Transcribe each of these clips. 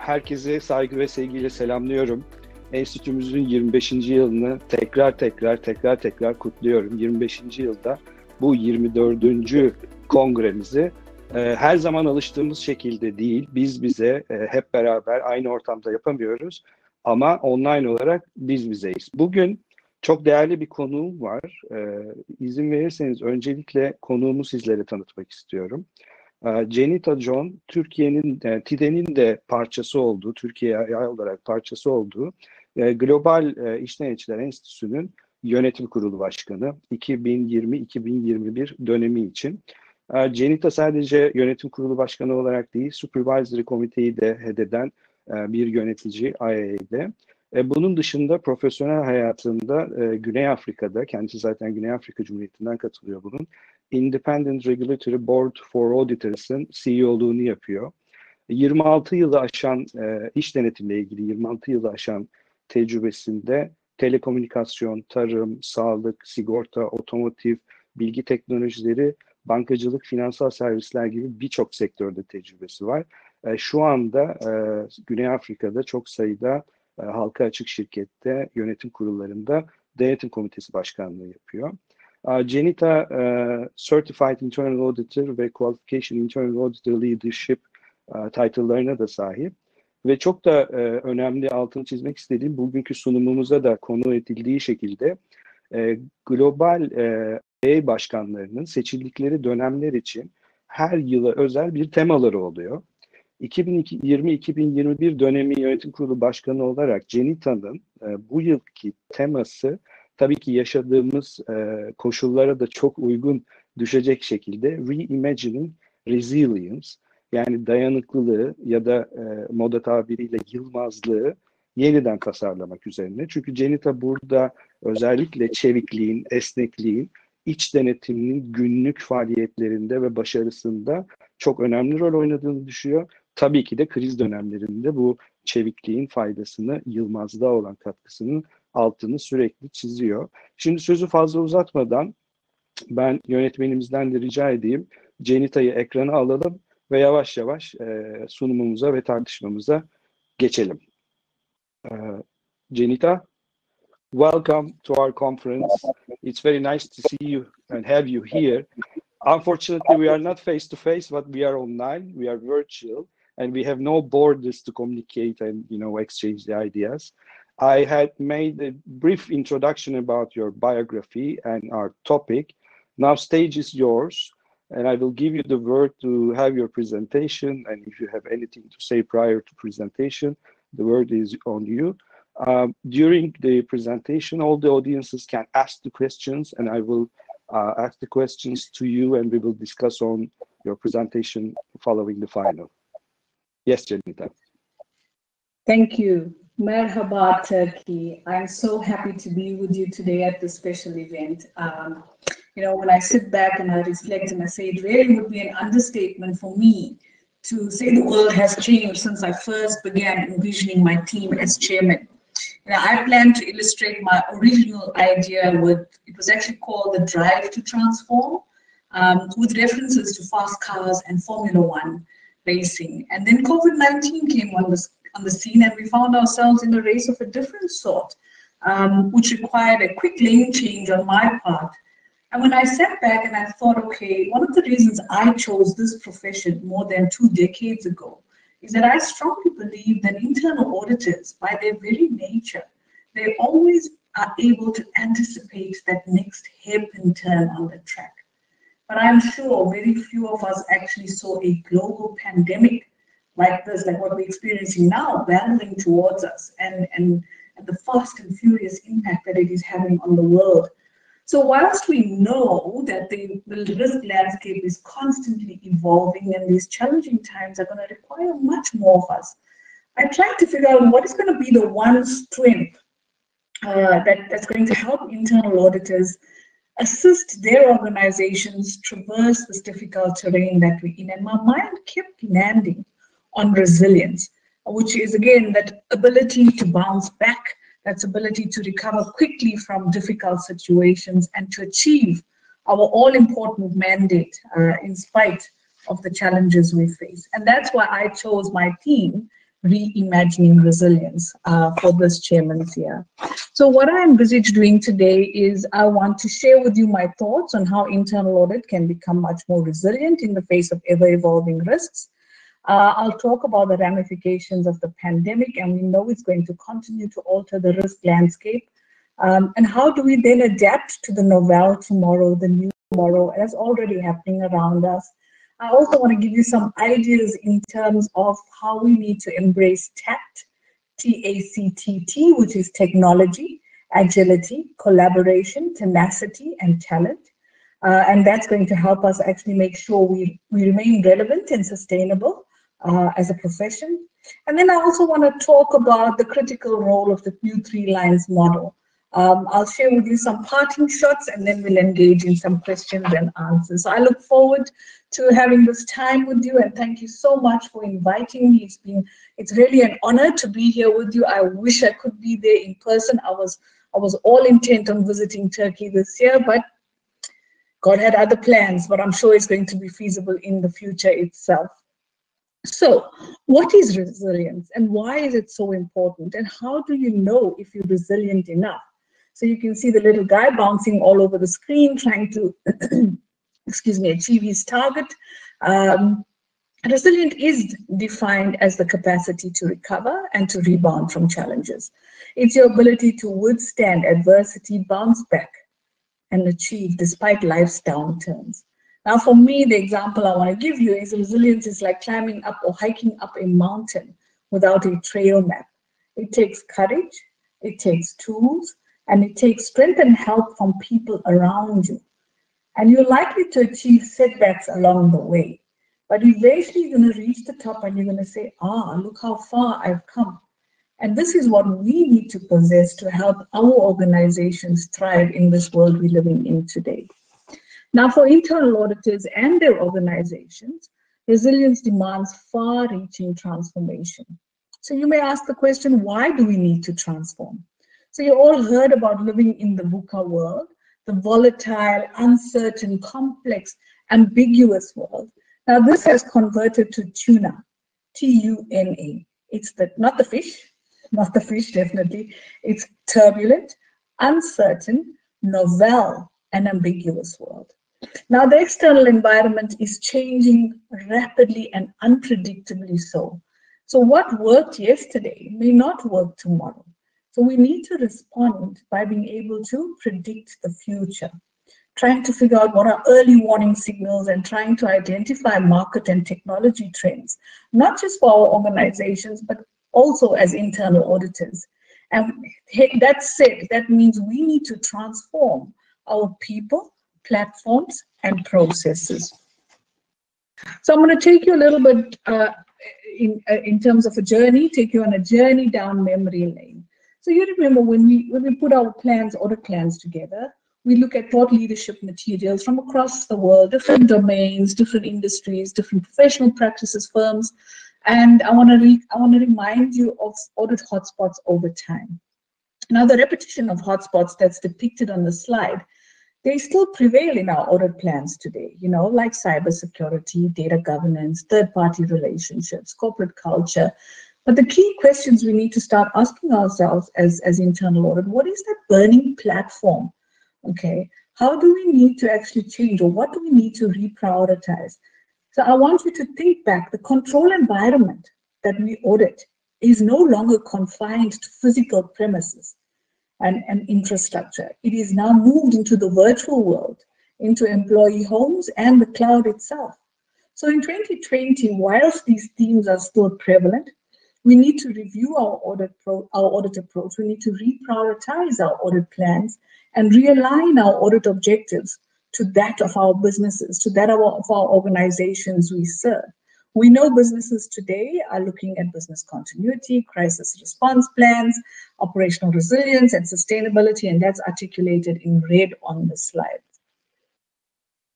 Herkese saygı ve sevgiyle selamlıyorum. Enstitümüzün 25. yılını tekrar kutluyorum. 25. yılda bu 24. kongremizi her zaman alıştığımız şekilde değil, biz bize hep beraber aynı ortamda yapamıyoruz ama online olarak biz bizeyiz. Bugün çok değerli bir konuğum var. İzin verirseniz öncelikle konuğumu sizlere tanıtmak istiyorum. Jenitha John, Türkiye'nin, TİDE'nin de parçası olduğu, Türkiye'ye olarak parçası olduğu Global İş Denetçiler Enstitüsü'nün Yönetim Kurulu Başkanı 2020-2021 dönemi için. Jenitha sadece Yönetim Kurulu Başkanı olarak değil, Supervisory Committee'yi de head eden bir yönetici IIA'de. Bunun dışında profesyonel hayatında Güney Afrika'da, kendisi zaten Güney Afrika Cumhuriyeti'nden katılıyor bunun, Independent Regulatory Board for Auditors'ın CEO'luğunu yapıyor. 26 yılı aşan iş denetimle ilgili 26 yılı aşan tecrübesinde telekomünikasyon, tarım, sağlık, sigorta, otomotiv, bilgi teknolojileri, bankacılık, finansal servisler gibi birçok sektörde tecrübesi var. Şu anda Güney Afrika'da çok sayıda halka açık şirkette yönetim kurullarında denetim komitesi başkanlığı yapıyor. Jenitha Certified Internal Auditor ve Qualification Internal Auditor Leadership title'larına da sahip. Ve çok da önemli altını çizmek istediğim bugünkü sunumumuza da konu edildiği şekilde global başkanlarının seçildikleri dönemler için her yıla özel bir temaları oluyor. 2020-2021 dönemi yönetim kurulu başkanı olarak Jenitha'nın bu yılki teması tabii ki yaşadığımız koşullara da çok uygun düşecek şekilde Reimagining Resilience, yani dayanıklılığı ya da moda tabiriyle yılmazlığı yeniden tasarlamak üzerine. Çünkü Jenitha burada özellikle çevikliğin, esnekliğin, iç denetiminin günlük faaliyetlerinde ve başarısında çok önemli rol oynadığını düşünüyor. Tabii ki de kriz dönemlerinde bu çevikliğin faydasını, yılmazlığa olan katkısının altını sürekli çiziyor. Şimdi sözü fazla uzatmadan ben yönetmenimizden de rica edeyim. Jenitha'yı ekrana alalım ve yavaş yavaş sunumumuza ve tartışmamıza geçelim. Jenitha, welcome to our conference. It's very nice to see you and have you here. Unfortunately, we are not face to face, but we are online. We are virtual, and we have no borders to communicate and exchange the ideas. I had made a brief introduction about your biography and our topic. Now, stage is yours, and I will give you the word to have your presentation. And if you have anything to say prior to presentation, the word is on you. During the presentation, all the audiences can ask the questions, and I will ask the questions to you, and we will discuss on your presentation following the final. Yes, Jenitha. Thank you. Merhaba, Turkey. I'm so happy to be with you today at this special event. When I sit back and I reflect and I say it really would be an understatement for me to say the world has changed since I first began envisioning my team as chairman. I plan to illustrate my original idea it was actually called The Drive to Transform, with references to fast cars and Formula One racing. And then COVID-19 came on the scene, and we found ourselves in a race of a different sort, which required a quick lane change on my part. And when I sat back and I thought, okay, one of the reasons I chose this profession more than 2 decades ago is that I strongly believe that internal auditors, by their very nature, they always are able to anticipate that next hairpin turn on the track. But I'm sure very few of us actually saw a global pandemic like this, like what we're experiencing now, barreling towards us, and the fast and furious impact that it is having on the world. So whilst we know that the risk landscape is constantly evolving and these challenging times are going to require much more of us, I tried to figure out what is going to be the one strength that's going to help internal auditors assist their organizations traverse this difficult terrain that we're in. And my mind kept landing on resilience, which is, again, that ability to bounce back, that's ability to recover quickly from difficult situations and to achieve our all-important mandate in spite of the challenges we face. And that's why I chose my team Reimagining Resilience for this chairman's year. So what I envisage doing today is I want to share with you my thoughts on how internal audit can become much more resilient in the face of ever-evolving risks. I'll talk about the ramifications of the pandemic, and we know it's going to continue to alter the risk landscape. And how do we then adapt to the novel tomorrow, the new tomorrow, that's already happening around us. I also want to give you some ideas in terms of how we need to embrace TACT, T-A-C-T-T, which is technology, agility, collaboration, tenacity, and talent. And that's going to help us actually make sure we remain relevant and sustainable as a profession. And then I also want to talk about the critical role of the new 3 lines model. I'll share with you some parting shots, and then we'll engage in some questions and answers. So I look forward to having this time with you, and thank you so much for inviting me. It's really an honor to be here with you. I wish I could be there in person. I was all intent on visiting Turkey this year, but God had other plans, but I'm sure it's going to be feasible in the future itself. So what is resilience, and why is it so important, and how do you know if you're resilient enough? So you can see the little guy bouncing all over the screen, trying to, excuse me, achieve his target. Resilient is defined as the capacity to recover and to rebound from challenges. It's your ability to withstand adversity, bounce back, and achieve despite life's downturns. Now, for me, the example I want to give you is resilience is like climbing up or hiking up a mountain without a trail map. It takes courage, it takes tools, and it takes strength and help from people around you. And you're likely to achieve setbacks along the way. But eventually you're going to reach the top and you're going to say, look how far I've come. And this is what we need to possess to help our organizations thrive in this world we're living in today. Now, for internal auditors and their organizations, resilience demands far-reaching transformation. So you may ask the question, why do we need to transform? So you all heard about living in the VUCA world, the volatile, uncertain, complex, ambiguous world. Now this has converted to tuna, T-U-N-A. It's not the fish definitely. It's turbulent, uncertain, novel, and ambiguous world. Now the external environment is changing rapidly and unpredictably so. So what worked yesterday may not work tomorrow. So we need to respond by being able to predict the future, trying to figure out what are early warning signals and trying to identify market and technology trends, not just for our organizations, but also as internal auditors. And that said, that means we need to transform our people, platforms, and processes. So I'm going to take you a little bit in terms of a journey, take you on a journey down memory lane. So you remember when we put our plans, audit plans together, we look at thought leadership materials from across the world, different domains, different industries, different professional practices, firms, and I want to remind you of audit hotspots over time. Now, the repetition of hotspots that's depicted on the slide, they still prevail in our audit plans today, like cybersecurity, data governance, third-party relationships, corporate culture. But the key questions we need to start asking ourselves as internal audit, what is that burning platform? Okay, how do we need to actually change, or what do we need to reprioritize? So I want you to think back. The control environment that we audit is no longer confined to physical premises and infrastructure. It is now moved into the virtual world, into employee homes and the cloud itself. So in 2020, whilst these themes are still prevalent, we need to review our audit approach. We need to reprioritize our audit plans and realign our audit objectives to that of our businesses, to that of our organizations we serve. We know businesses today are looking at business continuity, crisis response plans, operational resilience, and sustainability, and that's articulated in red on the slide.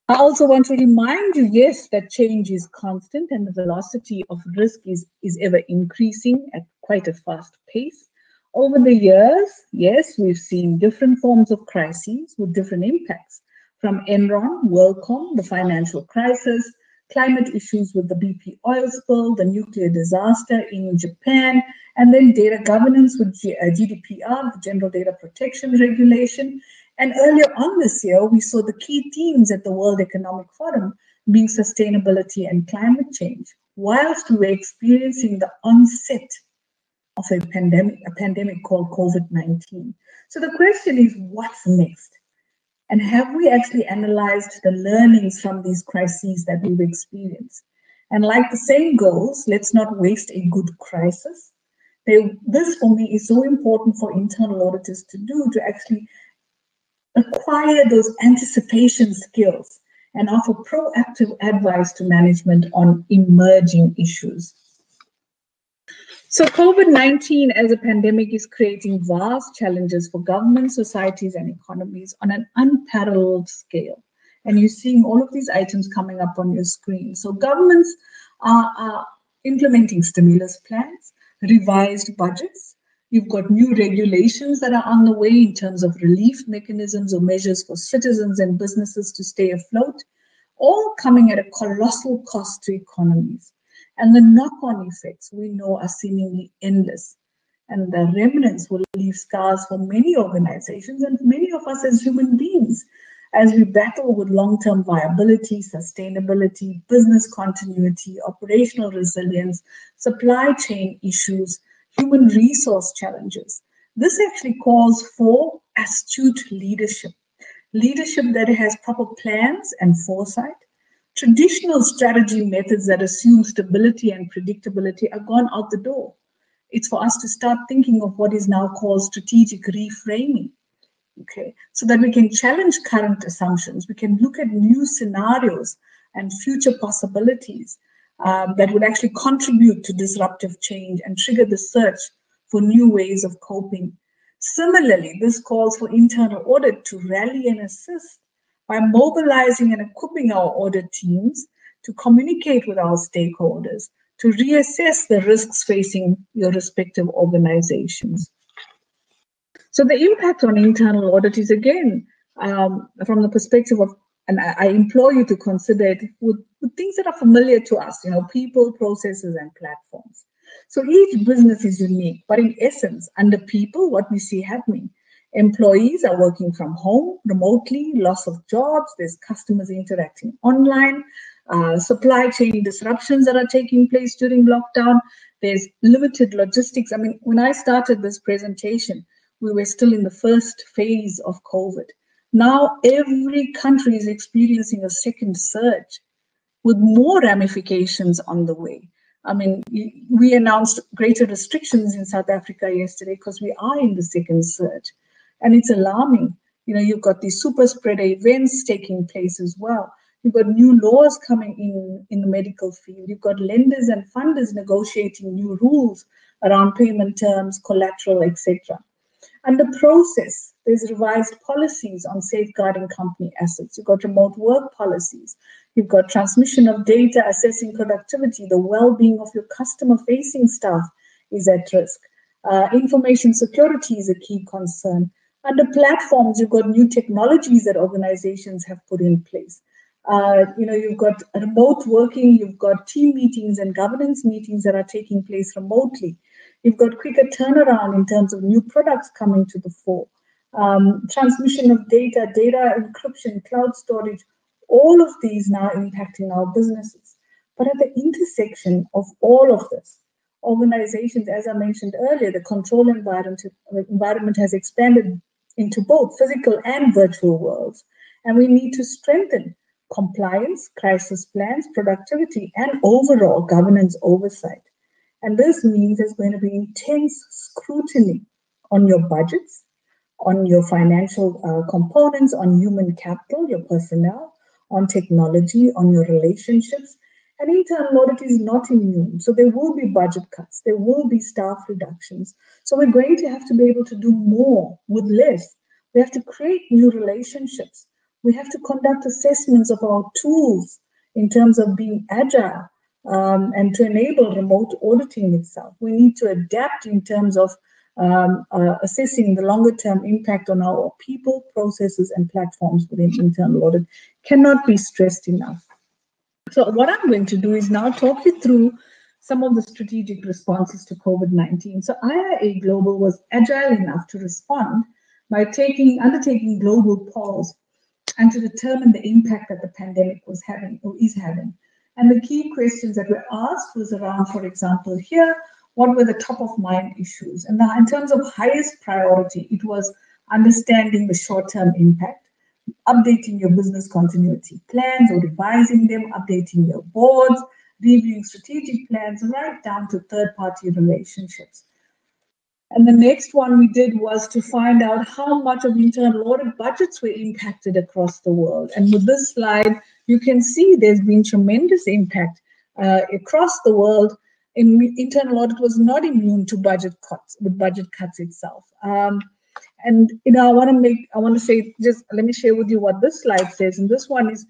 I also want to remind you, yes, that change is constant and the velocity of risk is ever increasing at quite a fast pace. Over the years, yes, we've seen different forms of crises with different impacts, from Enron, WorldCom, the financial crisis, climate issues with the BP oil spill, the nuclear disaster in Japan, and then data governance with GDPR, the General Data Protection Regulation. And earlier on this year, we saw the key themes at the World Economic Forum being sustainability and climate change, whilst we were experiencing the onset of a pandemic called COVID-19. So the question is, what's next? And have we actually analyzed the learnings from these crises that we've experienced? And like the saying goes, let's not waste a good crisis. This for me is so important for internal auditors to do, to actually acquire those anticipation skills and offer proactive advice to management on emerging issues. So COVID-19 as a pandemic is creating vast challenges for governments, societies, and economies on an unparalleled scale. And you're seeing all of these items coming up on your screen. So governments are implementing stimulus plans, revised budgets. You've got new regulations that are on the way in terms of relief mechanisms or measures for citizens and businesses to stay afloat, all coming at a colossal cost to economies. And the knock-on effects we know are seemingly endless. And the remnants will leave scars for many organizations and many of us as human beings as we battle with long-term viability, sustainability, business continuity, operational resilience, supply chain issues, human resource challenges. This actually calls for astute leadership. Leadership that has proper plans and foresight. Traditional strategy methods that assume stability and predictability are gone out the door. It's for us to start thinking of what is now called strategic reframing, okay? So that we can challenge current assumptions, we can look at new scenarios and future possibilities that would actually contribute to disruptive change and trigger the search for new ways of coping. Similarly, this calls for internal audit to rally and assist by mobilizing and equipping our audit teams to communicate with our stakeholders, to reassess the risks facing your respective organizations. So the impact on internal audit is, again, from the perspective of, and I implore you to consider it with things that are familiar to us, people, processes, and platforms. So each business is unique, but in essence, under people, what we see happening, employees are working from home, remotely, loss of jobs, there's customers interacting online, supply chain disruptions that are taking place during lockdown, there's limited logistics. I mean, when I started this presentation, we were still in the first phase of COVID. Now every country is experiencing a second surge with more ramifications on the way. I mean, we announced greater restrictions in South Africa yesterday because we are in the second surge. And it's alarming. You've got these super spreader events taking place as well. You've got new laws coming in the medical field. You've got lenders and funders negotiating new rules around payment terms, collateral, etc. And the process, there's revised policies on safeguarding company assets. You've got remote work policies. You've got transmission of data, assessing productivity. The well-being of your customer-facing staff is at risk. Information security is a key concern. Under platforms, you've got new technologies that organizations have put in place. You've got remote working, you've got team meetings and governance meetings that are taking place remotely. You've got quicker turnaround in terms of new products coming to the fore. Transmission of data, data encryption, cloud storage, all of these now impacting our businesses. But at the intersection of all of this, organizations, as I mentioned earlier, the control environment has expanded into both physical and virtual worlds. And we need to strengthen compliance, crisis plans, productivity, and overall governance oversight. And this means there's going to be intense scrutiny on your budgets, on your financial components, on human capital, your personnel, on technology, on your relationships. And internal audit is not immune. So there will be budget cuts, there will be staff reductions. So we're going to have to be able to do more with less. We have to create new relationships. We have to conduct assessments of our tools in terms of being agile and to enable remote auditing itself. We need to adapt in terms of assessing the longer term impact on our people, processes, and platforms within internal audit. Cannot be stressed enough. So what I'm going to do is now talk you through some of the strategic responses to COVID-19. So IIA Global was agile enough to respond by undertaking global polls and to determine the impact that the pandemic was having or is having. And the key questions that were asked was around, for example, here, what were the top of mind issues? And now in terms of highest priority, it was understanding the short-term impact, updating your business continuity plans or revising them, updating your boards, reviewing strategic plans, right down to third-party relationships. And the next one we did was to find out how much of internal audit budgets were impacted across the world. And with this slide, you can see there's been tremendous impact across the world. Internal audit was not immune to budget cuts itself. And I want to say, just let me share with you what this slide says. And this one is,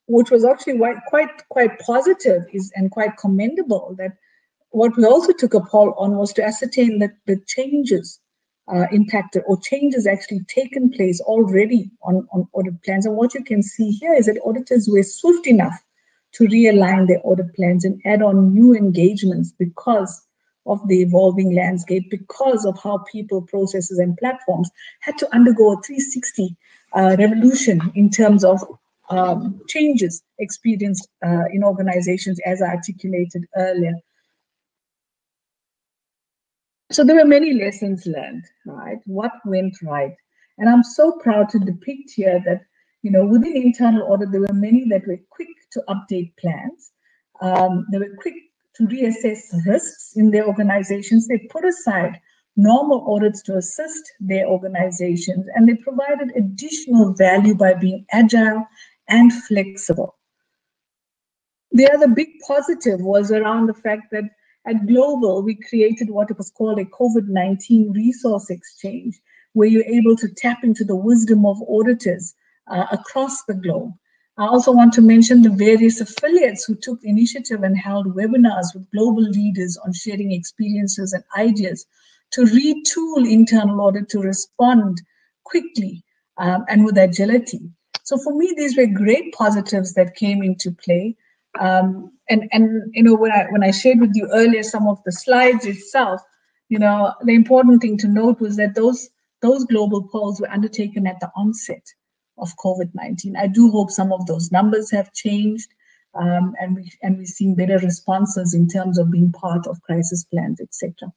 which was actually quite positive and quite commendable, that what we also took a poll on was to ascertain that the changes impacted or changes actually taken place already on audit plans. And what you can see here is that auditors were swift enough to realign their audit plans and add on new engagements because of the evolving landscape, because of how people, processes, and platforms had to undergo a 360 revolution in terms of changes experienced in organizations, as I articulated earlier. So there were many lessons learned, right? What went right? And I'm so proud to depict here that, within internal audit, there were many that were quick to update plans. They were quick to reassess risks in their organizations. They put aside normal audits to assist their organizations, and they provided additional value by being agile and flexible. The other big positive was around the fact that at Global, we created what was called a COVID-19 resource exchange, where you're able to tap into the wisdom of auditors across the globe. I also want to mention the various affiliates who took initiative and held webinars with global leaders on sharing experiences and ideas to retool internal audit to respond quickly and with agility. So for me, these were great positives that came into play. When I shared with you earlier some of the slides itself, the important thing to note was that those global polls were undertaken at the onset of COVID-19. I do hope some of those numbers have changed, and we've seen better responses in terms of being part of crisis plans, etc.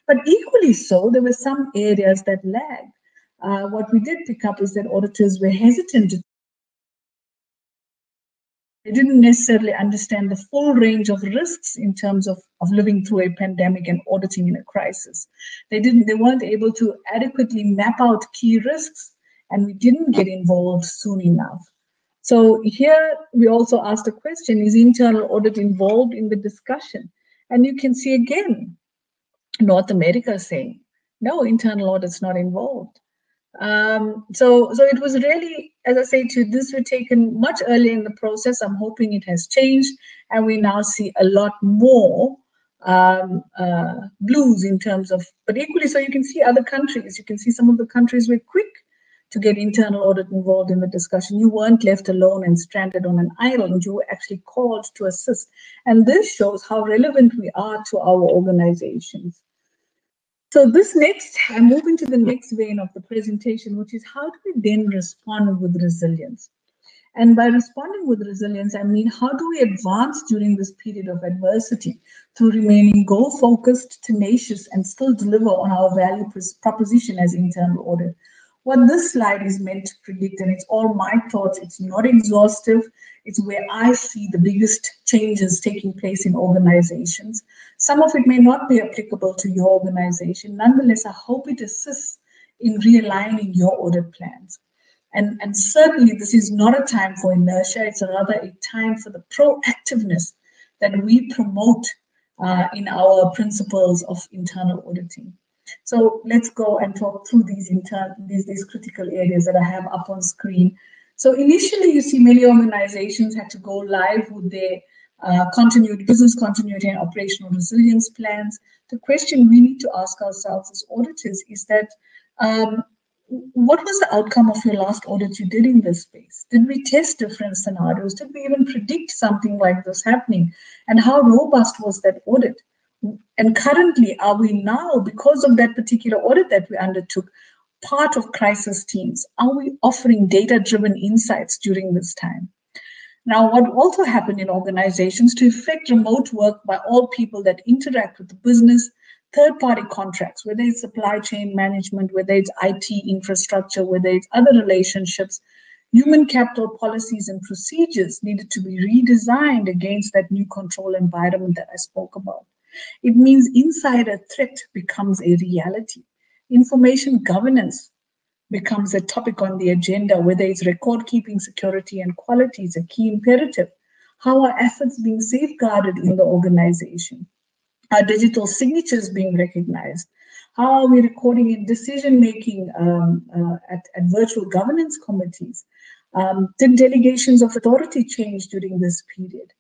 But equally so, there were some areas that lagged. What we did pick up is that auditors were hesitant to. They didn't necessarily understand the full range of risks in terms of living through a pandemic and auditing in a crisis. They weren't able to adequately map out key risks, and we didn't get involved soon enough. So here we also asked the question, is internal audit involved in the discussion? And you can see again, North America saying, no, internal audit's not involved. So it was really, as I say, this were taken much earlier in the process. I'm hoping it has changed, and we now see a lot more blues in terms of, but equally so you can see other countries. You can see some of the countries were quick to get internal audit involved in the discussion. You weren't left alone and stranded on an island. You were actually called to assist. And this shows how relevant we are to our organizations. So I'm moving to the next vein of the presentation, which is how do we then respond with resilience? And by responding with resilience, I mean, how do we advance during this period of adversity through remaining goal-focused, tenacious, and still deliver on our value proposition as internal audit? What this slide is meant to predict, and it's all my thoughts, it's not exhaustive, it's where I see the biggest changes taking place in organizations. Some of it may not be applicable to your organization. Nonetheless, I hope it assists in realigning your audit plans. And certainly this is not a time for inertia, it's rather a time for the proactiveness that we promote in our principles of internal auditing. So let's go and talk through these critical areas that I have up on screen. So initially, you see many organizations had to go live with their business continuity and operational resilience plans. The question we need to ask ourselves as auditors is that what was the outcome of your last audit you did in this space? Did we test different scenarios? Did we even predict something like this happening? And how robust was that audit? And currently, are we now, because of that particular audit that we undertook, part of crisis teams? Are we offering data-driven insights during this time? Now, what also happened in organizations to effect remote work by all people that interact with the business, third-party contracts, whether it's supply chain management, whether it's IT infrastructure, whether it's other relationships, human capital policies and procedures needed to be redesigned against that new control environment that I spoke about. It means insider threat becomes a reality. Information governance becomes a topic on the agenda, whether it's record keeping, security, and quality is a key imperative. How are assets being safeguarded in the organization? Are digital signatures being recognized? How are we recording in decision-making at virtual governance committees? Did delegations of authority change during this period?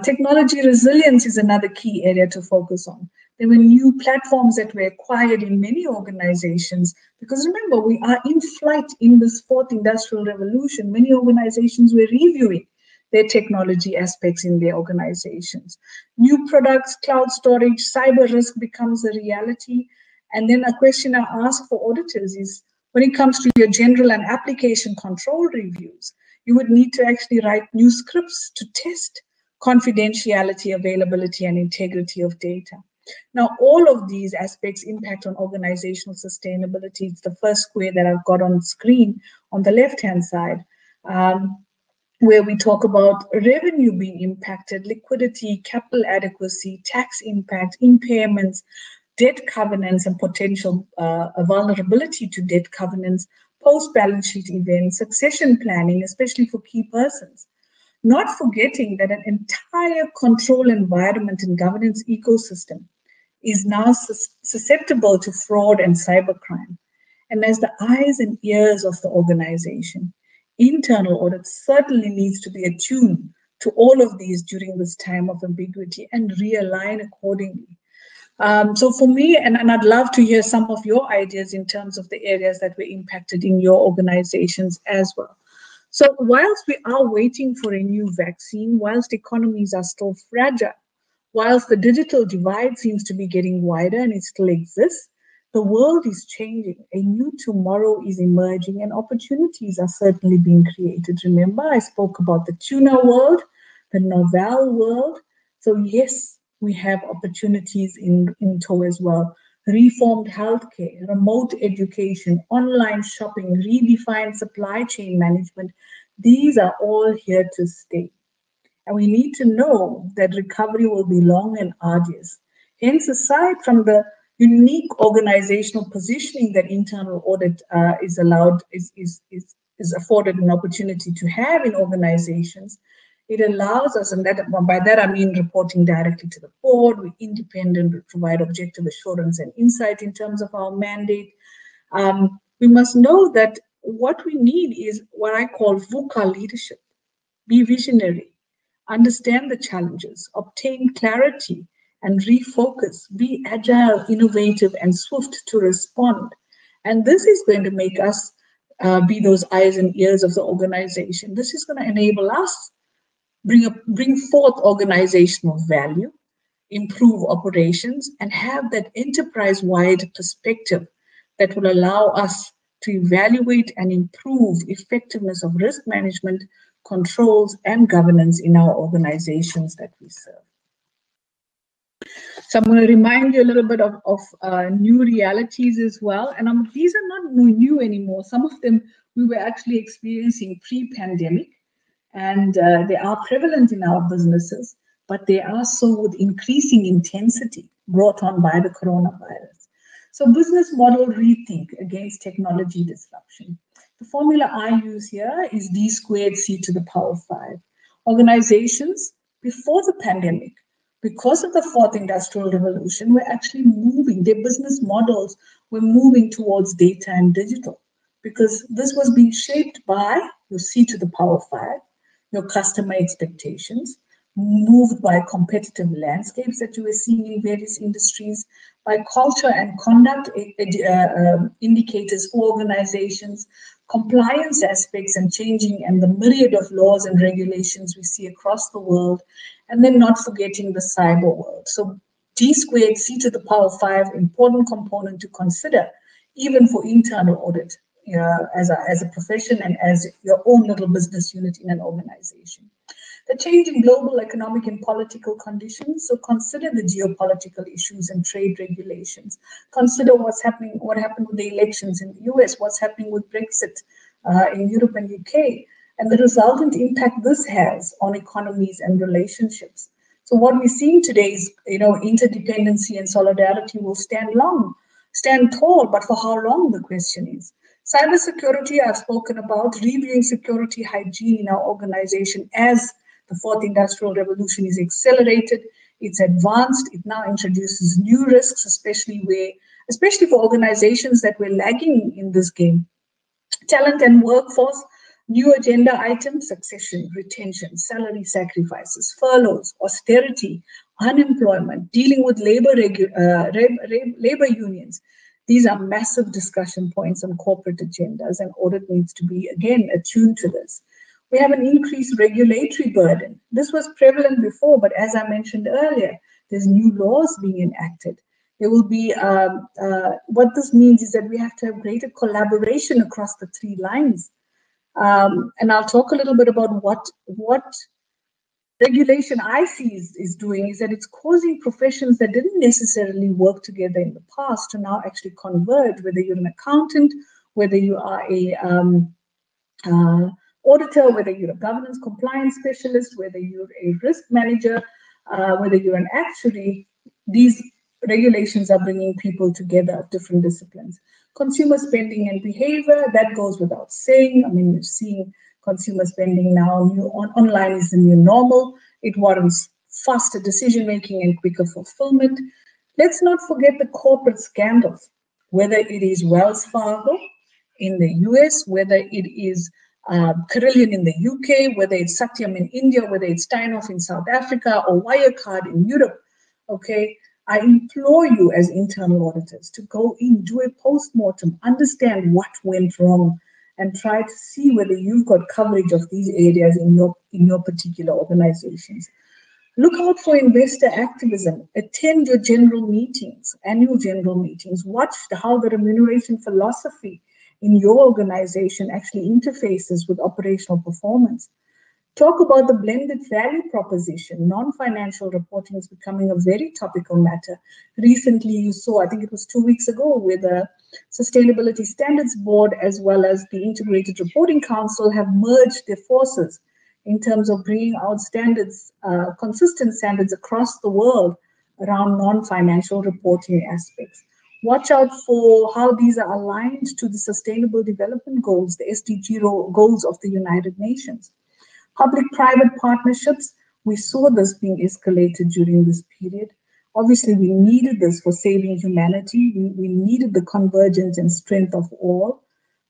Technology resilience is another key area to focus on. There were new platforms that were acquired in many organizations, because remember, we are in flight in this fourth industrial revolution. Many organizations were reviewing their technology aspects in their organizations. New products, cloud storage, cyber risk becomes a reality. And then a question I ask for auditors is, when it comes to your general and application control reviews, you would need to actually write new scripts to test confidentiality, availability, and integrity of data. Now, all of these aspects impact on organizational sustainability. It's the first square that I've got on screen on the left-hand side, where we talk about revenue being impacted, liquidity, capital adequacy, tax impact, impairments, debt covenants, and potential vulnerability to debt covenants, post-balance sheet events, succession planning, especially for key persons. Not forgetting that an entire control environment and governance ecosystem is now susceptible to fraud and cybercrime. And as the eyes and ears of the organization, internal audit certainly needs to be attuned to all of these during this time of ambiguity and realign accordingly. So for me, and I'd love to hear some of your ideas in terms of the areas that were impacted in your organizations as well. So whilst we are waiting for a new vaccine, whilst economies are still fragile, whilst the digital divide seems to be getting wider and it still exists, the world is changing. A new tomorrow is emerging and opportunities are certainly being created. Remember, I spoke about the tuna world, the novel world. So yes, we have opportunities in tow as well. Reformed healthcare, remote education, online shopping, redefined supply chain management. These are all here to stay. And we need to know that recovery will be long and arduous. Hence, aside from the unique organizational positioning that internal audit is afforded an opportunity to have in organizations, it allows us, and by that I mean reporting directly to the board, we're independent, we provide objective assurance and insight in terms of our mandate. We must know that what we need is what I call VUCA leadership. Be visionary, understand the challenges, obtain clarity, and refocus. Be agile, innovative, and swift to respond. And this is going to make us be those eyes and ears of the organization. This is going to enable us bring forth organizational value, improve operations, and have that enterprise-wide perspective that will allow us to evaluate and improve effectiveness of risk management, controls, and governance in our organizations that we serve. So I'm going to remind you a little bit of new realities as well. And these are not new anymore. Some of them we were actually experiencing pre-pandemic. And they are prevalent in our businesses, but they are so with increasing intensity brought on by the coronavirus. So business model rethink against technology disruption. The formula I use here is D squared C to the power 5. Organizations before the pandemic, because of the fourth industrial revolution, were actually moving, their business models were moving towards data and digital, because this was being shaped by your C to the power 5, your customer expectations, moved by competitive landscapes that you were seeing in various industries, by culture and conduct indicators for organizations, compliance aspects and changing, and the myriad of laws and regulations we see across the world, and then not forgetting the cyber world. So G squared, C to the power 5, important component to consider, even for internal audit as a profession and as your own little business unit in an organization. The changing global economic and political conditions, so consider the geopolitical issues and trade regulations. Consider what happened with the elections in the US, what's happening with Brexit in Europe and UK, and the resultant impact this has on economies and relationships. So what we're seeing today is, interdependency and solidarity will stand tall, but for how long, the question is. Cybersecurity, I've spoken about, reviewing security hygiene in our organization as the fourth industrial revolution is accelerated, it's advanced, it now introduces new risks, especially for organizations that were lagging in this game. Talent and workforce, new agenda items, succession, retention, salary sacrifices, furloughs, austerity, unemployment, dealing with labor unions. These are massive discussion points on corporate agendas, and audit needs to be, again, attuned to this. We have an increased regulatory burden. This was prevalent before, but as I mentioned earlier, there's new laws being enacted. There will be, what this means is that we have to have greater collaboration across the three lines. And I'll talk a little bit about what regulation I see is doing, is that it's causing professions that didn't necessarily work together in the past to now actually converge, whether you're an accountant, whether you are a auditor, whether you're a governance compliance specialist, whether you're a risk manager, whether you're an actuary. These regulations are bringing people together of different disciplines. Consumer spending and behavior, that goes without saying. I mean, we've seen consumer spending now, online is the new normal. It warrants faster decision-making and quicker fulfillment. Let's not forget the corporate scandals, whether it is Wells Fargo in the US, whether it is Carillion in the UK, whether it's Satyam in India, whether it's Steinhoff in South Africa, or Wirecard in Europe, okay? I implore you as internal auditors to go in, do a post-mortem, understand what went wrong, and try to see whether you've got coverage of these areas in your particular organizations. Look out for investor activism. Attend your general meetings, annual general meetings. Watch how the remuneration philosophy in your organization actually interfaces with operational performance. Talk about the blended value proposition. Non-financial reporting is becoming a very topical matter. Recently, you saw, I think it was 2 weeks ago, where the Sustainability Standards Board as well as the Integrated Reporting Council have merged their forces in terms of bringing out standards, consistent standards across the world around non-financial reporting aspects. Watch out for how these are aligned to the Sustainable Development Goals, the SDG goals of the United Nations. Public-private partnerships, we saw this being escalated during this period. Obviously, we needed this for saving humanity. We needed the convergence and strength of all.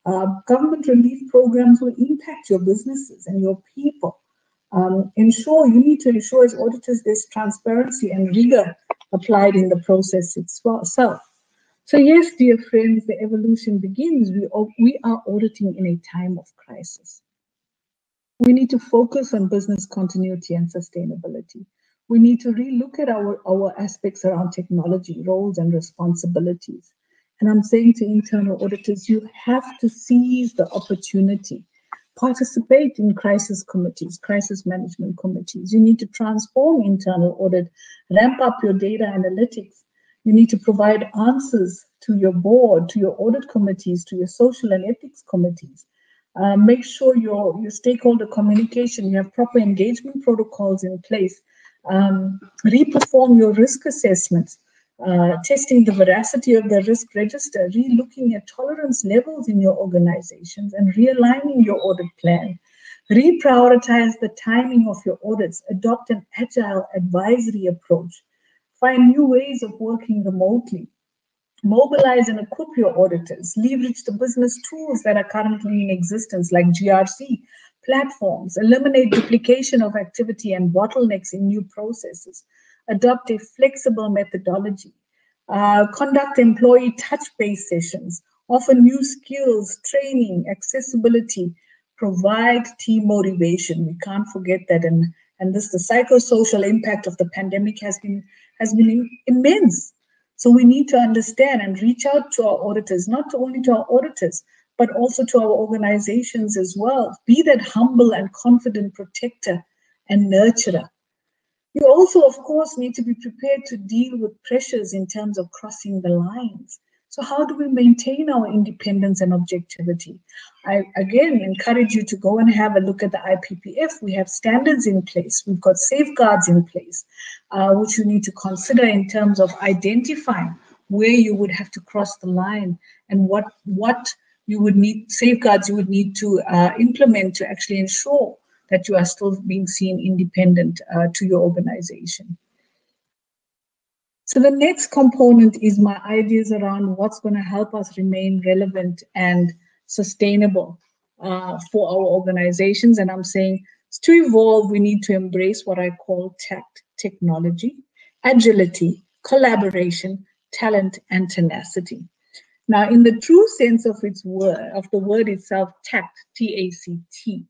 Government relief programs will impact your businesses and your people. You need to ensure as auditors there's transparency and rigor applied in the process itself. So yes, dear friends, the evolution begins. We are auditing in a time of crisis. We need to focus on business continuity and sustainability. We need to relook at our aspects around technology, roles and responsibilities. And I'm saying to internal auditors, you have to seize the opportunity. Participate in crisis committees, crisis management committees. You need to transform internal audit, ramp up your data analytics. You need to provide answers to your board, to your audit committees, to your social and ethics committees. Make sure your stakeholder communication, you have proper engagement protocols in place. Reperform your risk assessments, testing the veracity of the risk register, re-looking at tolerance levels in your organizations and realigning your audit plan. Reprioritize the timing of your audits, adopt an agile advisory approach, find new ways of working remotely. Mobilize and equip your auditors, leverage the business tools that are currently in existence like GRC, platforms, eliminate duplication of activity and bottlenecks in new processes, adopt a flexible methodology, conduct employee touch-based sessions, offer new skills, training, accessibility, provide team motivation. We can't forget that, and this, the psychosocial impact of the pandemic has been immense. So we need to understand and reach out to our auditors, not only to our auditors, but also to our organizations as well. Be that humble and confident protector and nurturer. You also, of course, need to be prepared to deal with pressures in terms of crossing the lines. So how do we maintain our independence and objectivity? I, again, encourage you to go and have a look at the IPPF. We have standards in place. We've got safeguards in place, which you need to consider in terms of identifying where you would have to cross the line and what you would need, safeguards you would need to implement to actually ensure that you are still being seen independent to your organization. So the next component is my ideas around what's going to help us remain relevant and sustainable for our organizations. And I'm saying to evolve, we need to embrace what I call tact, technology, agility, collaboration, talent, and tenacity. Now, in the true sense of its word, of the word itself, tact, T-A-C-T,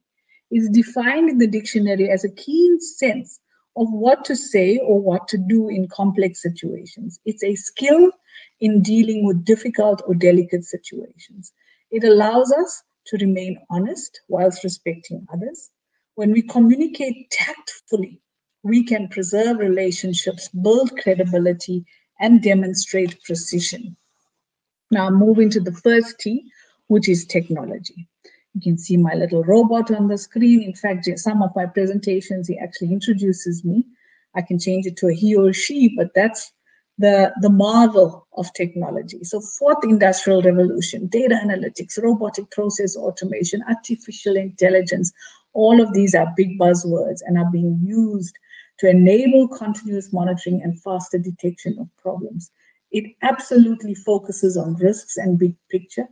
is defined in the dictionary as a keen sense of what to say or what to do in complex situations. It's a skill in dealing with difficult or delicate situations. It allows us to remain honest whilst respecting others. When we communicate tactfully, we can preserve relationships, build credibility, and demonstrate precision. Now, moving to the first T, which is technology. You can see my little robot on the screen. In fact, some of my presentations, he actually introduces me. I can change it to a he or she, but that's the marvel of technology. So fourth industrial revolution, data analytics, robotic process automation, artificial intelligence, all of these are big buzzwords and are being used to enable continuous monitoring and faster detection of problems. It absolutely focuses on risks and big picture.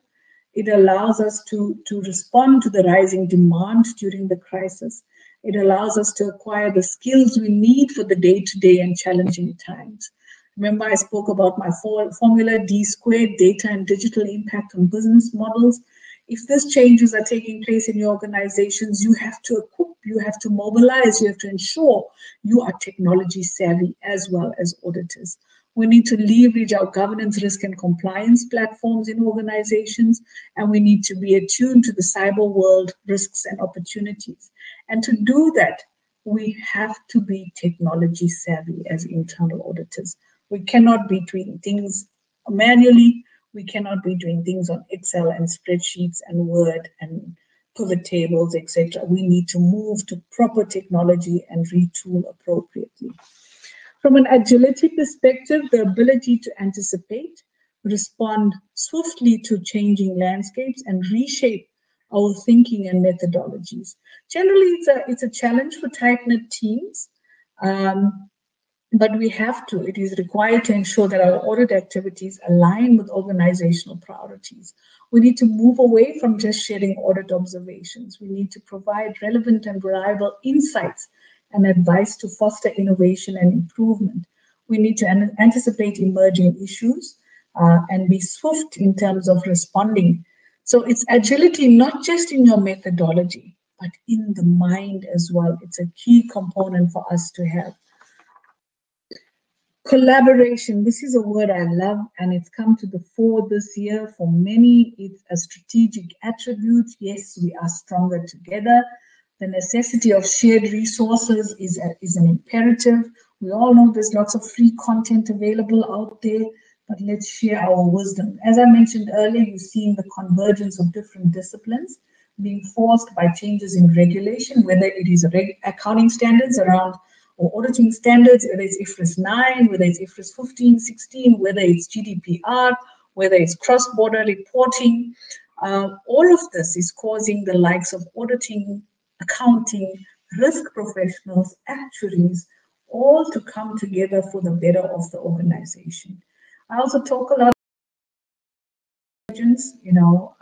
It allows us to respond to the rising demand during the crisis. It allows us to acquire the skills we need for the day-to-day and challenging times. Remember, I spoke about my formula D squared, data and digital impact on business models. If these changes are taking place in your organizations, you have to equip, you have to mobilize, you have to ensure you are technology savvy as well as auditors. We need to leverage our governance, risk, and compliance platforms in organizations, and we need to be attuned to the cyber world risks and opportunities. And to do that, we have to be technology savvy as internal auditors. We cannot be doing things manually. We cannot be doing things on Excel and spreadsheets and Word and pivot tables, etc. We need to move to proper technology and retool appropriately. From an agility perspective, the ability to anticipate, respond swiftly to changing landscapes, and reshape our thinking and methodologies. Generally, it's a challenge for tight-knit teams, but we have to. It is required to ensure that our audit activities align with organizational priorities. We need to move away from just sharing audit observations. We need to provide relevant and reliable insights and advice to foster innovation and improvement. We need to anticipate emerging issues and be swift in terms of responding. So it's agility, not just in your methodology, but in the mind as well. It's a key component for us to have. Collaboration, this is a word I love, and it's come to the fore this year. For many, it's a strategic attribute. Yes, we are stronger together. The necessity of shared resources is an imperative. We all know there's lots of free content available out there, but let's share our wisdom. As I mentioned earlier, you've seen the convergence of different disciplines being forced by changes in regulation, whether it is accounting standards around or auditing standards, whether it's IFRS 9, whether it's IFRS 15, 16, whether it's GDPR, whether it's cross-border reporting. All of this is causing the likes of auditing, accounting, risk professionals, actuaries, all to come together for the better of the organization. I also talk a lot about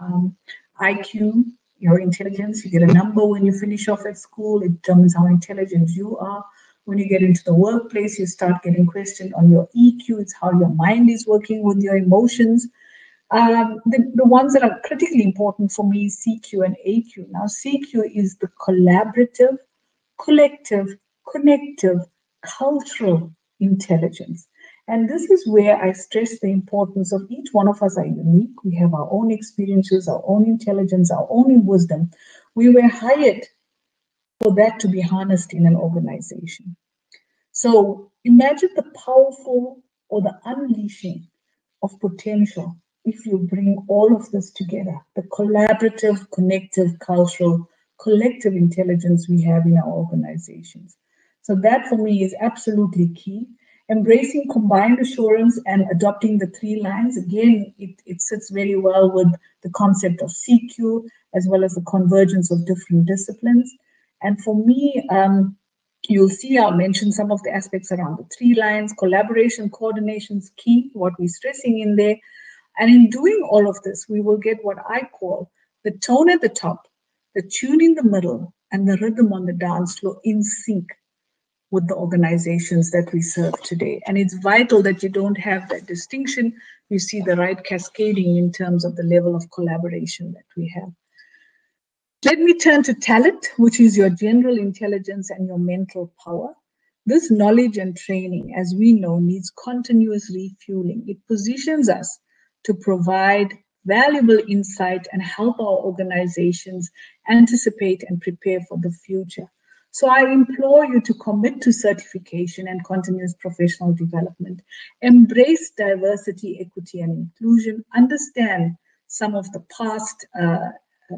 IQ, your intelligence. You get a number when you finish off at school. It determines how intelligent you are. When you get into the workplace, you start getting questioned on your EQ. It's how your mind is working with your emotions. The ones that are critically important for me is CQ and AQ. Now, CQ is the collaborative, collective, connective, cultural intelligence. And this is where I stress the importance of each one of us are unique. We have our own experiences, our own intelligence, our own wisdom. We were hired for that to be harnessed in an organization. So imagine the powerful or the unleashing of potential if you bring all of this together, the collaborative, connective, cultural, collective intelligence we have in our organizations. So that for me is absolutely key. Embracing combined assurance and adopting the 3 lines, again, it sits very well with the concept of CQ, as well as the convergence of different disciplines. And for me, you'll see I'll mention some of the aspects around the 3 lines. Collaboration, coordination is key, what we're stressing in there. And in doing all of this, we will get what I call the tone at the top, the tune in the middle, and the rhythm on the dance floor in sync with the organizations that we serve today. And it's vital that you don't have that distinction. You see the right cascading in terms of the level of collaboration that we have. Let me turn to talent, which is your general intelligence and your mental power. This knowledge and training, as we know, needs continuous refueling. It positions us to provide valuable insight and help our organizations anticipate and prepare for the future. So I implore you to commit to certification and continuous professional development. Embrace diversity, equity, and inclusion. Understand some of the past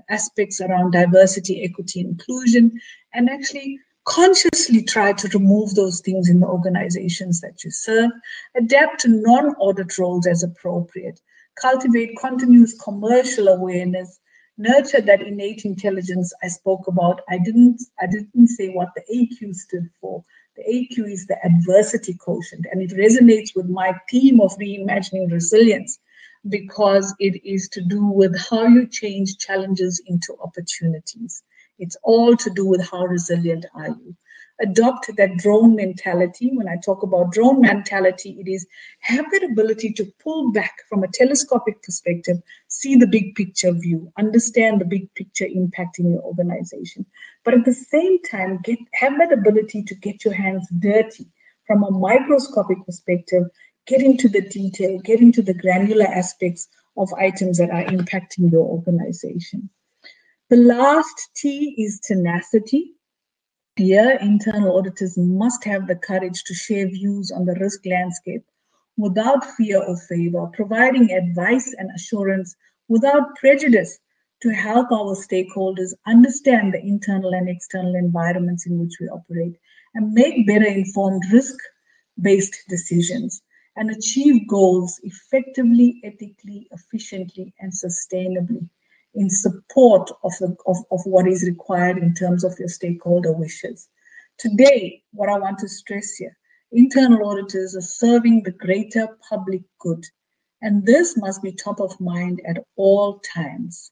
aspects around diversity, equity, inclusion, and actually consciously try to remove those things in the organizations that you serve. Adapt to non-audit roles as appropriate. Cultivate continuous commercial awareness. Nurture that innate intelligence I spoke about. I didn't say what the AQ stood for. The AQ is the adversity quotient, and it resonates with my theme of reimagining resilience, because it is to do with how you change challenges into opportunities. It's all to do with how resilient are you. Adopt that drone mentality. When I talk about drone mentality, it is have that ability to pull back from a telescopic perspective, see the big picture view, understand the big picture impacting your organization. But at the same time, have that ability to get your hands dirty from a microscopic perspective, get into the detail, get into the granular aspects of items that are impacting your organization. The last T is tenacity. Here, internal auditors must have the courage to share views on the risk landscape without fear or favor, providing advice and assurance without prejudice to help our stakeholders understand the internal and external environments in which we operate and make better informed risk-based decisions and achieve goals effectively, ethically, efficiently, and sustainably in support of what is required in terms of your stakeholder wishes. Today, what I want to stress here, internal auditors are serving the greater public good, and this must be top of mind at all times.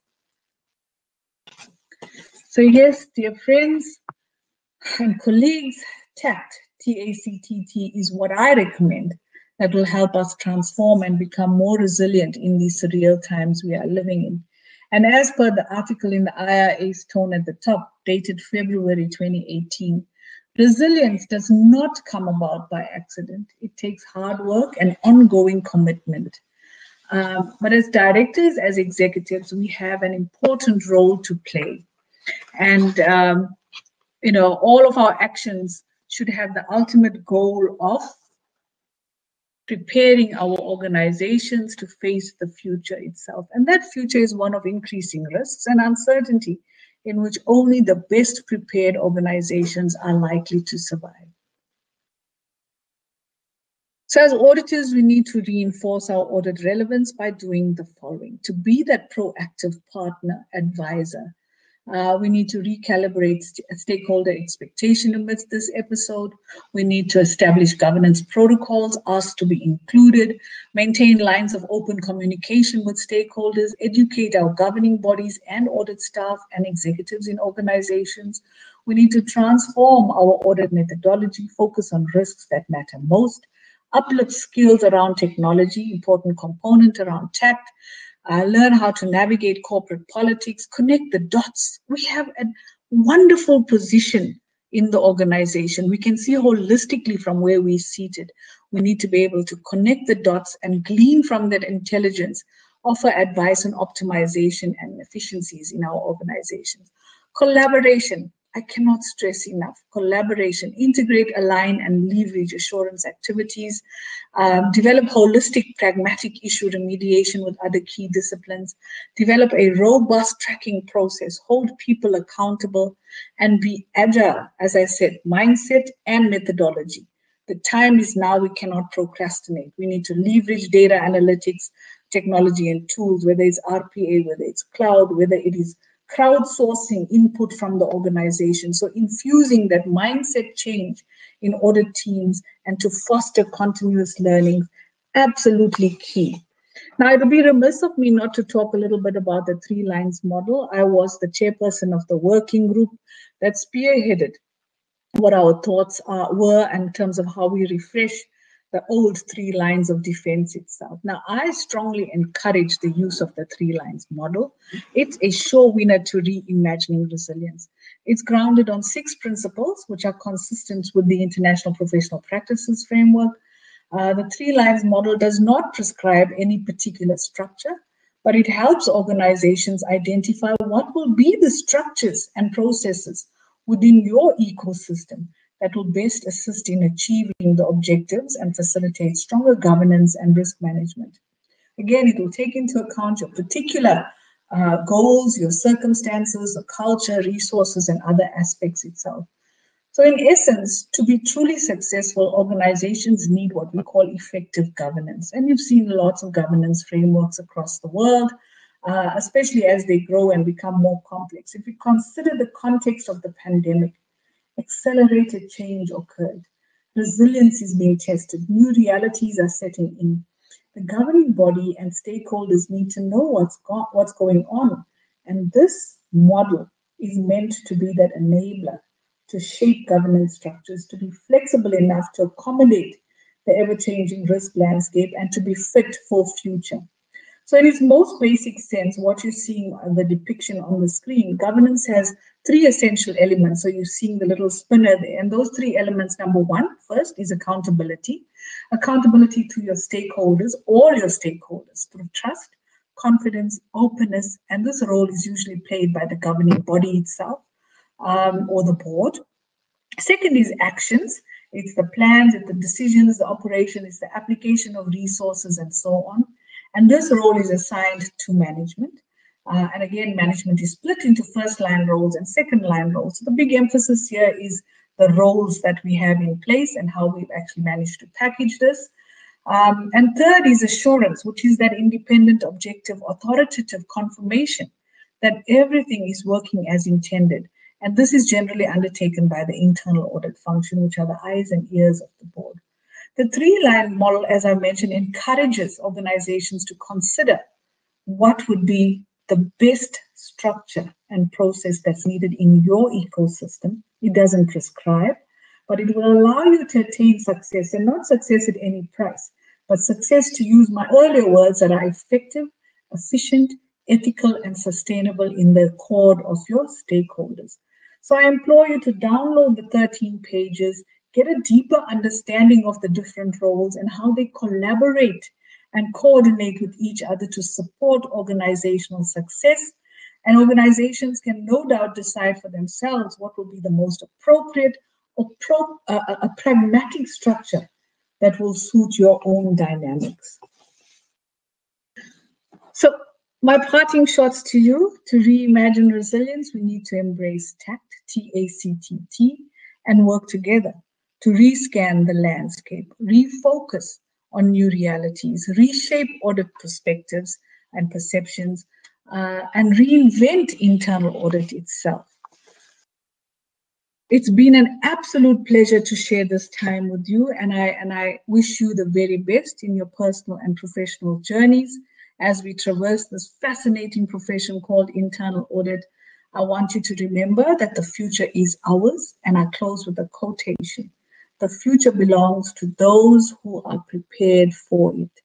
So yes, dear friends and colleagues, TACT, T-A-C-T-T, is what I recommend that will help us transform and become more resilient in these surreal times we are living in. And as per the article in the IIA's tone at the top, dated February 2018, resilience does not come about by accident. It takes hard work and ongoing commitment. But as directors, as executives, we have an important role to play. And, all of our actions should have the ultimate goal of preparing our organizations to face the future itself. And that future is one of increasing risks and uncertainty in which only the best prepared organizations are likely to survive. So as auditors, we need to reinforce our audit relevance by doing the following: to be that proactive partner, advisor, We need to recalibrate stakeholder expectation amidst this episode. We need to establish governance protocols, ask to be included, maintain lines of open communication with stakeholders, educate our governing bodies and audit staff and executives in organizations. We need to transform our audit methodology, focus on risks that matter most, uplift skills around technology, important component around tact, learn how to navigate corporate politics, connect the dots. We have a wonderful position in the organization. We can see holistically from where we're seated. We need to be able to connect the dots and glean from that intelligence, offer advice on optimization and efficiencies in our organizations. Collaboration. I cannot stress enough. Collaboration, integrate, align, and leverage assurance activities, develop holistic, pragmatic issue remediation with other key disciplines, develop a robust tracking process, hold people accountable, and be agile, as I said, mindset and methodology. The time is now. We cannot procrastinate. We need to leverage data analytics, technology, and tools, whether it's RPA, whether it's cloud, whether it is crowdsourcing input from the organization. So infusing that mindset change in audit teams and to foster continuous learning, absolutely key. Now, it would be remiss of me not to talk a little bit about the 3 lines model. I was the chairperson of the working group that spearheaded what our thoughts were in terms of how we refresh the old 3 lines of defense itself. Now, I strongly encourage the use of the 3 lines model. It's a sure winner to reimagining resilience. It's grounded on 6 principles, which are consistent with the International Professional Practices Framework. The 3 lines model does not prescribe any particular structure, but it helps organizations identify what will be the structures and processes within your ecosystem that will best assist in achieving the objectives and facilitate stronger governance and risk management. Again, it will take into account your particular goals, your circumstances, the culture, resources, and other aspects itself. So in essence, to be truly successful, organizations need what we call effective governance. And you've seen lots of governance frameworks across the world, especially as they grow and become more complex. If we consider the context of the pandemic, accelerated change occurred. Resilience is being tested. New realities are setting in. The governing body and stakeholders need to know what's going on. And this model is meant to be that enabler to shape governance structures, to be flexible enough to accommodate the ever-changing risk landscape and to be fit for future. So in its most basic sense, what you're seeing on the depiction on the screen, governance has 3 essential elements. So you're seeing the little spinner there. And those 3 elements, number 1, first is accountability. Accountability to your stakeholders, all your stakeholders, through trust, confidence, openness. And this role is usually played by the governing body itself or the board. Second is actions. It's the plans, it's the decisions, the operation, it's the application of resources and so on. And this role is assigned to management. And again, management is split into first-line roles and second-line roles. So the big emphasis here is the roles that we have in place and how we've actually managed to package this. And third is assurance, which is that independent, objective, authoritative confirmation that everything is working as intended. And this is generally undertaken by the internal audit function, which are the eyes and ears of the board. The 3-line model, as I mentioned, encourages organizations to consider what would be the best structure and process that's needed in your ecosystem. It doesn't prescribe, but it will allow you to attain success, and not success at any price, but success, to use my earlier words, that are effective, efficient, ethical, and sustainable in the accord of your stakeholders. So I implore you to download the 13 pages, get a deeper understanding of the different roles and how they collaborate and coordinate with each other to support organizational success. And organizations can no doubt decide for themselves what will be the most appropriate or a pragmatic structure that will suit your own dynamics. So my parting shots to you: to reimagine resilience, we need to embrace TACT, T-A-C-T-T, and work together to rescan the landscape, refocus on new realities, reshape audit perspectives and perceptions, and reinvent internal audit itself. It's been an absolute pleasure to share this time with you, and I wish you the very best in your personal and professional journeys as we traverse this fascinating profession called internal audit. I want you to remember that the future is ours, and I close with a quotation. The future belongs to those who are prepared for it.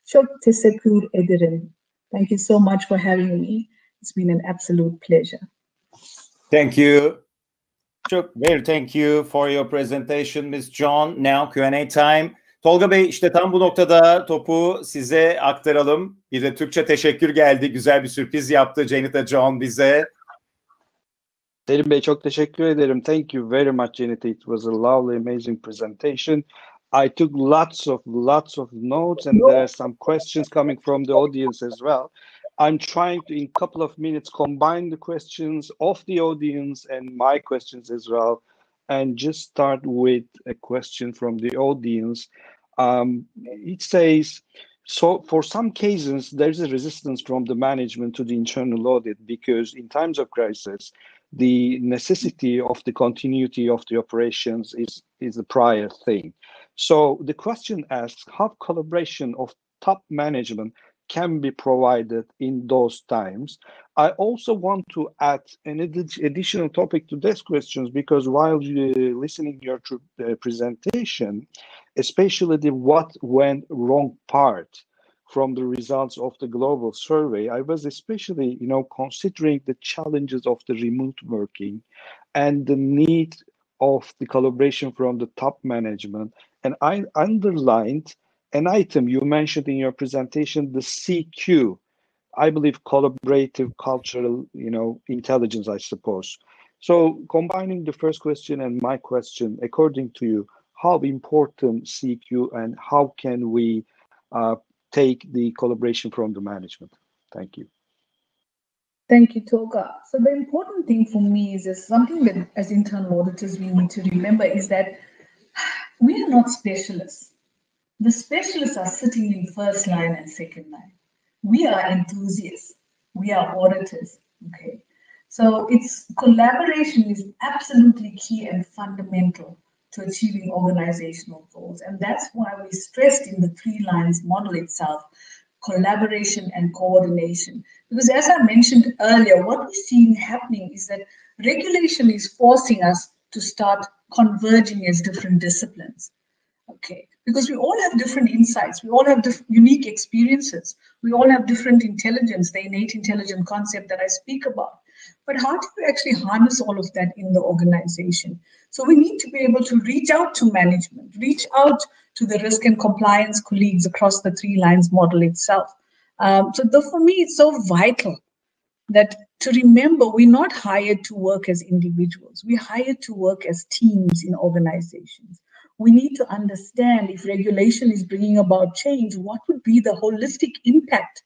Çok teşekkür ederim. Thank you so much for having me. It's been an absolute pleasure. Thank you. Thank you for your presentation, Ms. John. Now Q&A time. Tolga Bey, işte tam bu noktada topu size aktaralım. Bir de Türkçe teşekkür geldi. Güzel bir sürpriz yaptı Jenitha John bize. Selim Bey, çok teşekkür ederim. Thank you very much, Jenitha. It was a lovely, amazing presentation. I took lots of notes, and there are some questions coming from the audience as well. I'm trying to, in a couple of minutes, combine the questions of the audience and my questions as well, and just start with a question from the audience. It says, so for some cases, there's a resistance from the management to the internal audit because in times of crisis, the necessity of the continuity of the operations is a prior thing. So the question asks how collaboration of top management can be provided in those times. I also want to add an additional topic to these questions because while listening to your presentation, especially the what went wrong part from the results of the global survey, I was especially, considering the challenges of the remote working and the need of the collaboration from the top management. And I underlined an item you mentioned in your presentation, the CQ, I believe collaborative cultural, intelligence, I suppose. So combining the first question and my question, according to you, how important CQ and how can we take the collaboration from the management? Thank you. Thank you, Tolga. So the important thing for me is something that as internal auditors we need to remember is that we are not specialists. The specialists are sitting in first line and second line. We are enthusiasts. We are auditors. Okay. So it's collaboration is absolutely key and fundamental to achieving organizational goals. And that's why we stressed in the 3 lines model itself, collaboration and coordination. Because as I mentioned earlier, what we're seeing happening is that regulation is forcing us to start converging as different disciplines. Okay, because we all have different insights, we all have unique experiences, we all have different intelligence, the innate intelligence concept that I speak about. But how do you actually harness all of that in the organization? So we need to be able to reach out to management, reach out to the risk and compliance colleagues across the 3 lines model itself. For me, it's so vital that to remember we're not hired to work as individuals, we're hired to work as teams in organizations. We need to understand if regulation is bringing about change, what would be the holistic impact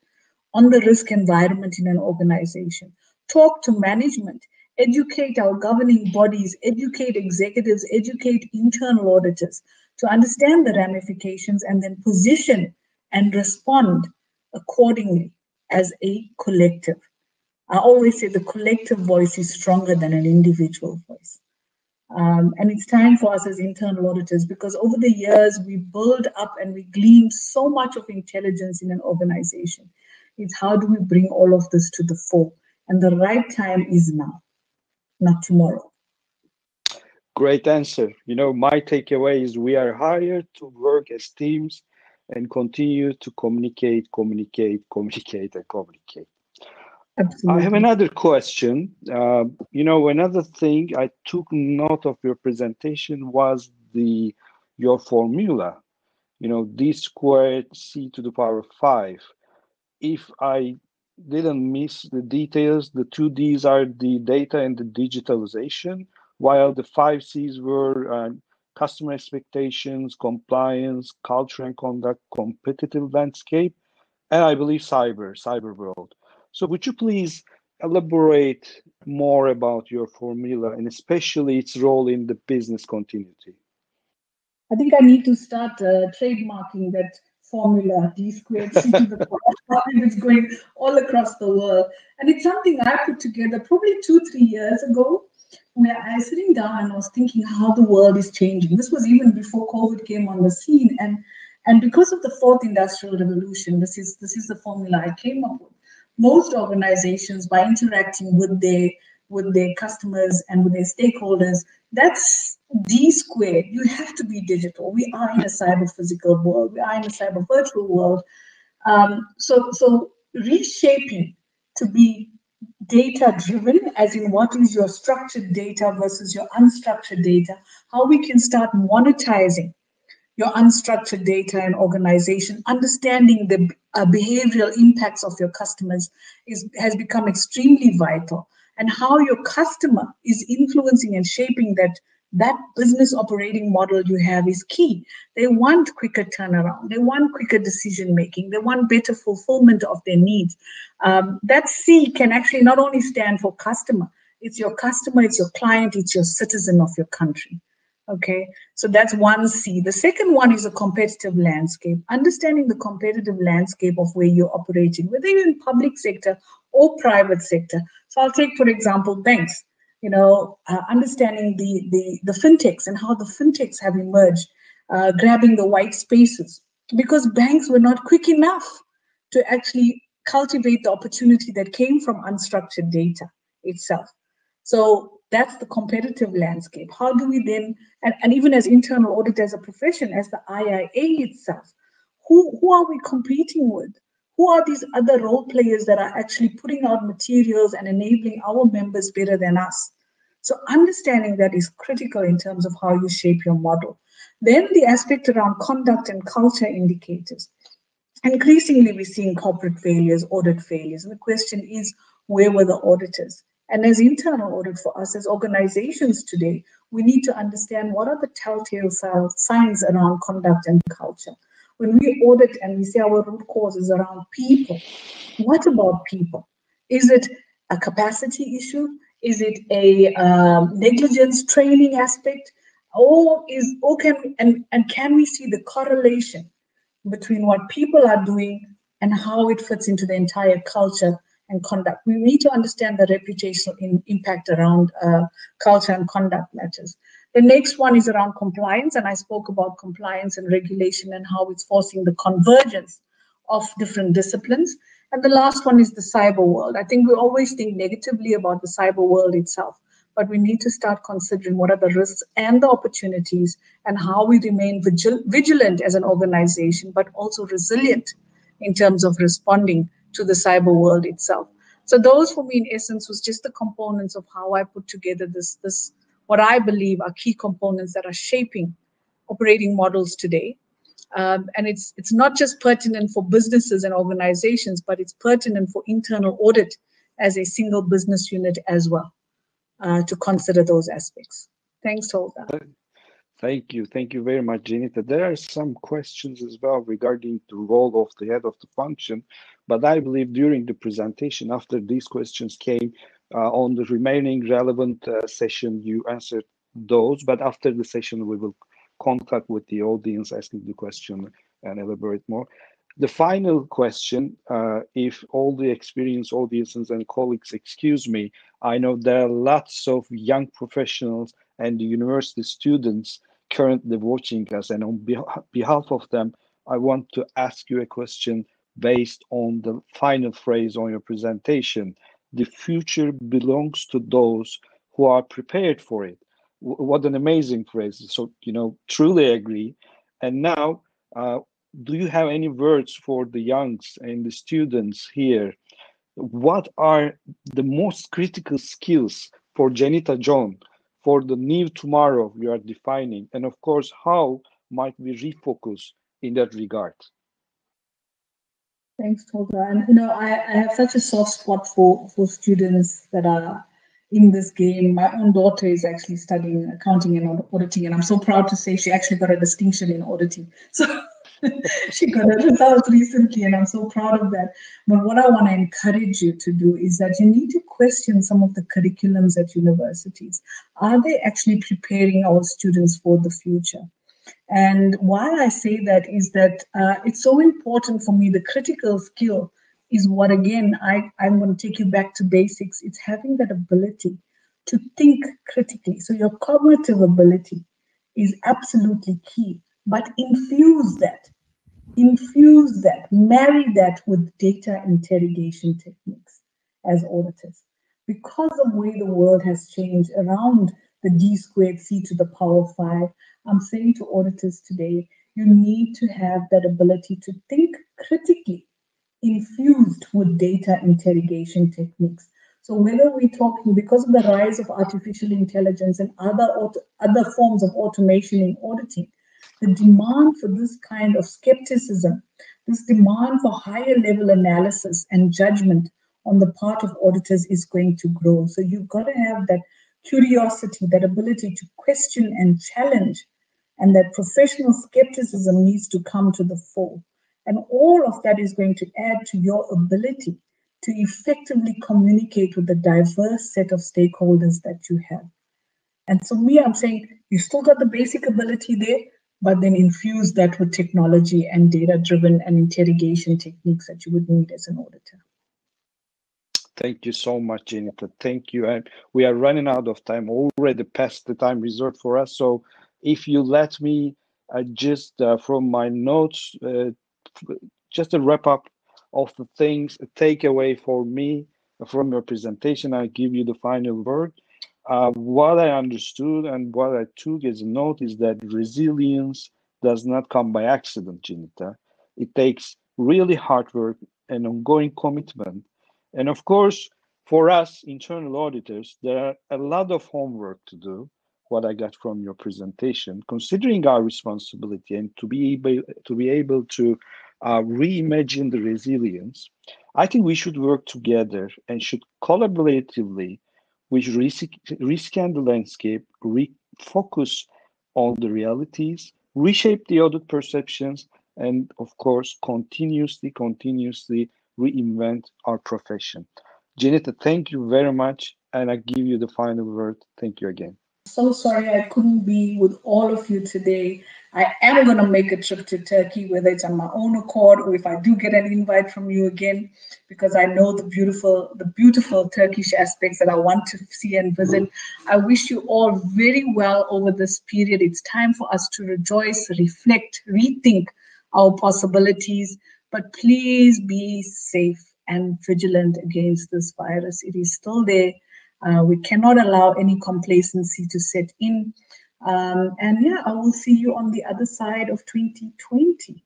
on the risk environment in an organization. Talk to management, educate our governing bodies, educate executives, educate internal auditors to understand the ramifications and then position and respond accordingly as a collective. I always say the collective voice is stronger than an individual voice. And it's time for us as internal auditors, because over the years we build up and we glean so much of intelligence in an organization. It's how do we bring all of this to the fore? And the right time is now, not tomorrow. Great answer. My takeaway is we are hired to work as teams and continue to communicate. Absolutely. I have another question. Another thing I took note of your presentation was your formula, D squared C to the power 5. If I didn't miss the details, the 2 Ds are the data and the digitalization, while the 5 Cs were customer expectations, compliance, culture and conduct, competitive landscape, and I believe cyber world. So would you please elaborate more about your formula and especially its role in the business continuity? I think I need to start trademarking that formula, D squared C to the power 5, is going all across the world. And it's something I put together probably 2-3 years ago, where I was sitting down and was thinking how the world is changing. This was even before COVID came on the scene. And because of the fourth industrial revolution, this is the formula I came up with. Most organizations, by interacting with their customers and with their stakeholders, that's D squared. You have to be digital. We are in a cyber physical world. We are in a cyber virtual world. So reshaping to be data driven, as in what is your structured data versus your unstructured data, how we can start monetizing your unstructured data and organization, understanding the behavioral impacts of your customers has become extremely vital, and how your customer is influencing and shaping that business operating model you have is key. They want quicker turnaround. They want quicker decision making. They want better fulfillment of their needs. That C can actually not only stand for customer, it's your customer, it's your client, it's your citizen of your country. Okay, so that's one C. The second one is a competitive landscape, understanding the competitive landscape of where you're operating, whether you're in public sector or private sector. So I'll take, for example, banks, understanding the fintechs and how the fintechs have emerged, grabbing the white spaces, because banks were not quick enough to actually cultivate the opportunity that came from unstructured data itself. So that's the competitive landscape. How do we then, and even as internal audit as a profession, as the IIA itself, who are we competing with? Who are these other role players that are actually putting out materials and enabling our members better than us? So understanding that is critical in terms of how you shape your model. Then the aspect around conduct and culture indicators. Increasingly, we're seeing corporate failures, audit failures. And the question is, where were the auditors? And as internal audit for us as organizations today, we need to understand what are the telltale signs around conduct and culture. When we audit and we say our root cause is around people, what about people? Is it a capacity issue? Is it a negligence training aspect? Can we see the correlation between what people are doing and how it fits into the entire culture and conduct? We need to understand the reputational impact around culture and conduct matters. The next one is around compliance, and I spoke about compliance and regulation and how it's forcing the convergence of different disciplines. And the last one is the cyber world. I think we always think negatively about the cyber world itself, but we need to start considering what are the risks and the opportunities and how we remain vigilant as an organization, but also resilient in terms of responding to the cyber world itself. So those for me in essence was just the components of how I put together this what I believe are key components that are shaping operating models today. And it's not just pertinent for businesses and organizations, but it's pertinent for internal audit as a single business unit as well, to consider those aspects. Thanks, Tolga. Thank you. Thank you very much, Jenitha. There are some questions as well regarding the role of the head of the function, but I believe during the presentation, after these questions came on the remaining relevant session, you answered those, but after the session, we will contact with the audience asking the question and elaborate more. The final question, if all the experienced audiences and colleagues excuse me, I know there are lots of young professionals and university students currently watching us, and on behalf of them, I want to ask you a question based on the final phrase on your presentation. The future belongs to those who are prepared for it. What an amazing phrase. So, truly agree. And now, do you have any words for the youngs and the students here? What are the most critical skills for Jenitha John, for the new tomorrow we are defining? And of course, how might we refocus in that regard? Thanks, Tolga. And I have such a soft spot for students that are in this game. My own daughter is actually studying accounting and auditing, and I'm so proud to say she actually got a distinction in auditing. So she got a result recently, and I'm so proud of that. But what I want to encourage you to do is that you need to question some of the curriculums at universities. Are they actually preparing our students for the future? And why I say that is that it's so important for me. The critical skill is what, again, I'm going to take you back to basics. It's having that ability to think critically. So your cognitive ability is absolutely key, but infuse that, marry that with data interrogation techniques as auditors. Because of the way the world has changed around the D squared C to the power 5, I'm saying to auditors today, you need to have that ability to think critically, infused with data interrogation techniques. So whether we're talking, because of the rise of artificial intelligence and other forms of automation in auditing, the demand for this kind of skepticism, this demand for higher level analysis and judgment on the part of auditors is going to grow. So you've got to have that curiosity, that ability to question and challenge, and that professional skepticism needs to come to the fore. And all of that is going to add to your ability to effectively communicate with the diverse set of stakeholders that you have. And so I'm saying you still got the basic ability there, but then infuse that with technology and data-driven and interrogation techniques that you would need as an auditor. Thank you so much, Jenitha. Thank you. And we are running out of time, already past the time reserved for us. So if you let me just from my notes, just a wrap up of the things, a takeaway for me from your presentation, I'll give you the final word. What I understood and what I took as a note is that resilience does not come by accident, Jenitha. It takes really hard work and ongoing commitment. And of course, for us internal auditors, there are a lot of homework to do, what I got from your presentation, considering our responsibility and to be able to reimagine the resilience. I think we should work together and should collaboratively, which rescan the landscape, refocus on the realities, reshape the audit perceptions, and of course, continuously reinvent our profession. Jenitha, thank you very much, and I give you the final word. Thank you again. So sorry I couldn't be with all of you today. I am going to make a trip to Turkey, whether it's on my own accord or if I do get an invite from you again, because I know the beautiful Turkish aspects that I want to see and visit. I wish you all very well over this period. It's time for us to rejoice, reflect, rethink our possibilities, but please be safe and vigilant against this virus. It is still there. We cannot allow any complacency to set in. And yeah, I will see you on the other side of 2020.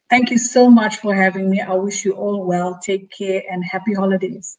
Thank you so much for having me. I wish you all well. Take care and happy holidays.